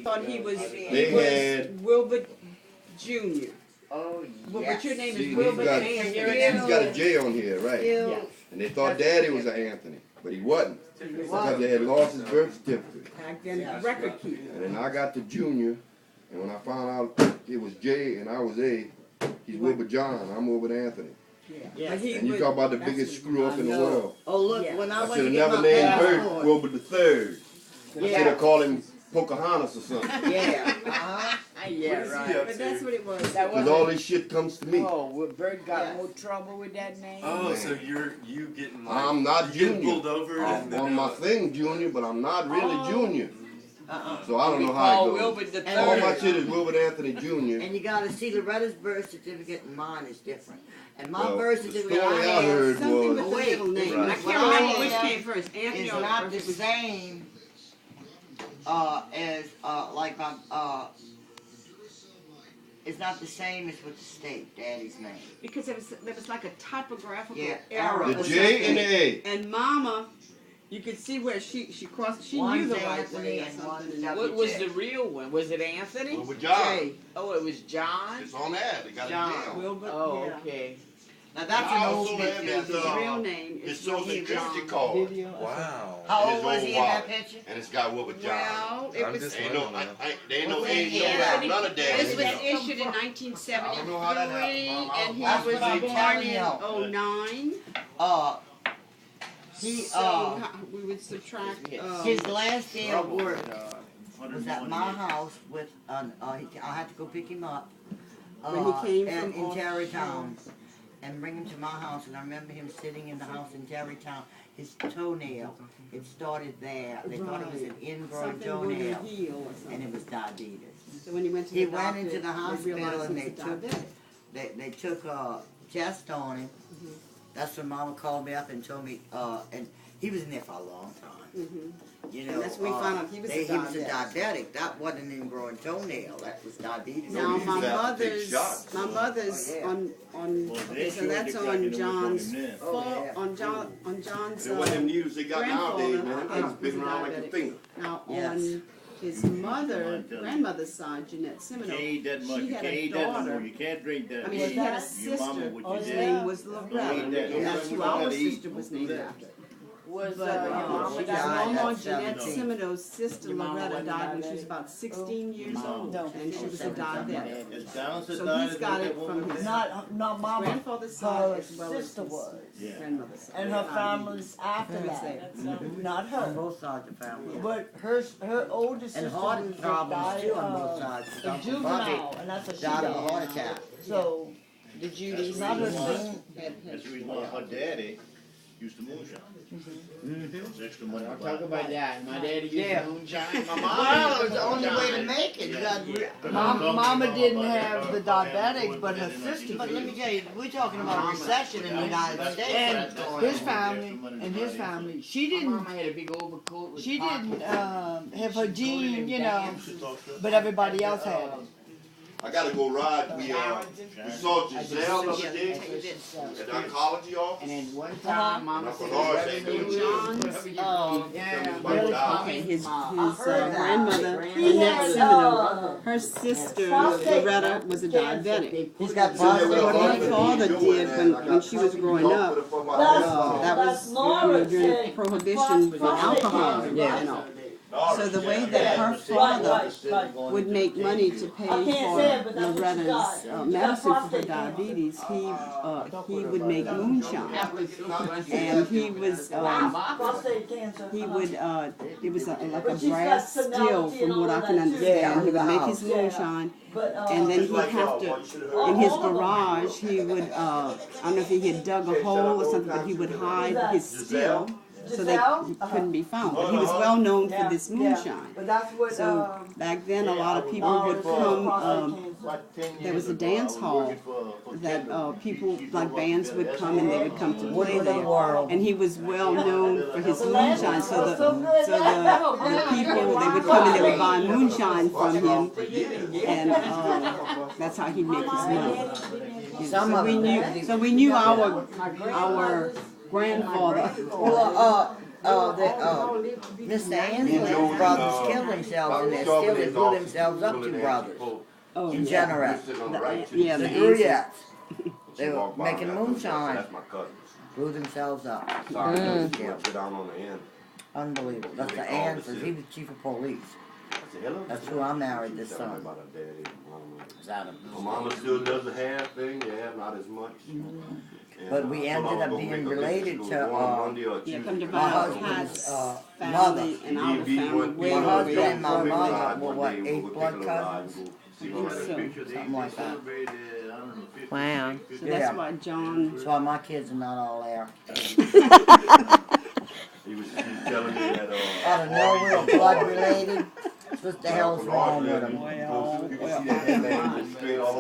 thought he was Wilbert Jr. Oh, Well, yes. but your name See, is he's Wilbert got, Anthony. he's got a J on here, right? Yeah. And they thought Daddy was an Anthony, but he wasn't. Because they had lost his birth certificate. Back then, record keeper. And then I got the Junior, and when I found out it was J and I was A, he's Wilbur John, I'm Wilbur Anthony. Yeah. But he And you would- talk about the that's biggest what- screw up in the world. Oh, look, Yeah. when I I went should to have get never my named her passport. Wilbur the Third. I should have called him Pocahontas or something. Yeah. Yeah, right. But that's what it was. That Because all this shit comes to me. Oh, well, Bert got more trouble with that name. Oh, so you getting like, I'm not you getting Junior. pulled over I'm and then on my thing, Junior, but I'm not really Junior. So I don't know how Called it goes. Wilbert the All my Third. shit is Wilbur Anthony Jr. And you gotta see Loretta's birth certificate and mine is different. And my Well, birth the certificate story I heard Something with was the wait, middle name. right. I can't What remember I which have came first. Anthony is or not the first was- same as like my it's not the same as with the state, Daddy's name. Because there was like a typographical Yeah, error. error. the or J and the something. A. And Mama, you could see where she crossed. She knew One's the right Anthony way or and something. one's And What was WJ. the real one? Was it Anthony? Wilbur John. J. Oh, it was John? It's on that. They got John. it down. Wilbur. Oh, yeah. okay. Now that's I an also old have picture. his, His real name His is social Wilbur security John. card. wow. How and old his was old he in that wallet. picture? And it's got Wilbur John. Well, it I'm was. just Ain't no, wondering. they ain't no Well, age, no yeah. rap, none of that. This was Ain't no- issued in I don't know how that 1973, happened. and he That's was what I'm born telling in you. 09. He So we would subtract. his last day of work was at my house with I had to go pick him up When he came in from Tarrytown and bring him to my house, and I remember him sitting in the house in Tarrytown. His toenail, it started there. They thought it was an ingrown something with a toenail, heel or and something. it was diabetes. So when he went to He the went doctor, into the they hospital realized and he they was took diabetic. they took a test on him. That's when Mama called me up and told me, and he was in there for a long time. You know, And that's when we found out he was a he was a diabetic. diabetic. That wasn't an ingrowing toenail. That was diabetes. Now you my used to have to take mother's, shots. my mother's Oh, yeah. on okay, so that's on John's Oh, yeah. on John's It wasn't them needles they got nowadays, man. They was grandfather big around like a diabetic. finger. Now Yes. on his grandmother's side, Jeanette Seminoe, Can't eat that much. she You had can't a eat that no more. daughter. You can't drink that. I mean, she Your had a mama sister would whose you name was Don't Loretta, eat that. and that's who You our gotta eat. sister was named after. Was But your mama she died got no more. at Jeanette 17. Seminoe's sister Your mama Loretta wasn't died when she diabetic? was about 16 years No. old, No. and she was a diabetic. It's down to So he's got it from his Not mama, grandfather's side her as well as sister his was. Yeah. grandmother's side. And her family's after Parents that. there. Not On her. both sides of the family. But her older sister And heart was problems died, too on both sides. a Uncle juvenile, Bobby and that's what she died of a heart died. attack. So, The Judy's not her That's son. That's the reason why her daddy used to moonshine. It was extra money. to buy. Talk about that. My daddy used Yeah. to moonshine. My mom Well, used it was to the only way to moonshine. make it. You got Mama didn't have the diabetic, but her But sister But let me did. tell you, we're talking about a recession in the United States. And his family, she My didn't, mama had a big overcoat with she didn't, pockets. have her gene, you know, Talk but everybody else had it. I gotta go ride. We saw Giselle the other day at the oncology office. And then one time, Mama Uncle said, Lord "Whatever said, you "Go do, John's, whatever you do." Yeah. Okay, his heard that. grandmother, He Annette had, Seminoe, her sister, prostate Loretta, was a diabetic. He's got So they were What all my husband father doing did that. when she was growing up, that was during Prohibition for alcohol, you know. So the way that her father would make money to pay for Loretta's medicine for her diabetes, he would make moonshine, and he was Prostate cancer. he would it was like a brass still, from what I can understand. He would make his moonshine, and then he'd have to, in his garage, he would I don't know if he had dug a hole or something, but he would hide his still so they couldn't be found. But he was well known for this moonshine. But that's what, So back then, a lot of people would come. There was a dance hall that people, like bands, would come, and they would come to play there. And he was well known for his moonshine. So the people, they would come and they would buy moonshine from him, and that's how he'd make his money. So we knew our grandfather. well, Mr. Ansley's brothers killed themselves and they're still they blew themselves up, two brothers. Oh, In yeah. General. Yeah, The the Gruyats. She They were walked by making me, I thought, moonshine. That's my cousin. Blew themselves up. Sorry, she went sit down on the end. Unbelievable. That's They the called answers. the He was chief of police. I said, hello. That's who I married this She told me son. about her daddy and mama. Is Adam. My mama still does the hair thing, yeah, not as much. And, But we I told her I ended up was gonna being make a list. related It was to, going Monday or Yeah, Tuesday. come to My find out husband's, Pat's mother. family and our He family went- way he My over husband there. and my Big mother ride were one what, day, we 8 would blood take a little ride cousins? and go see I her. think so. Something like that. Wow. So Yeah. that's why John. That's why my kids are not all there. He was telling me that, Out of nowhere, blood related. What the hell's wrong with them? You can see that man straight all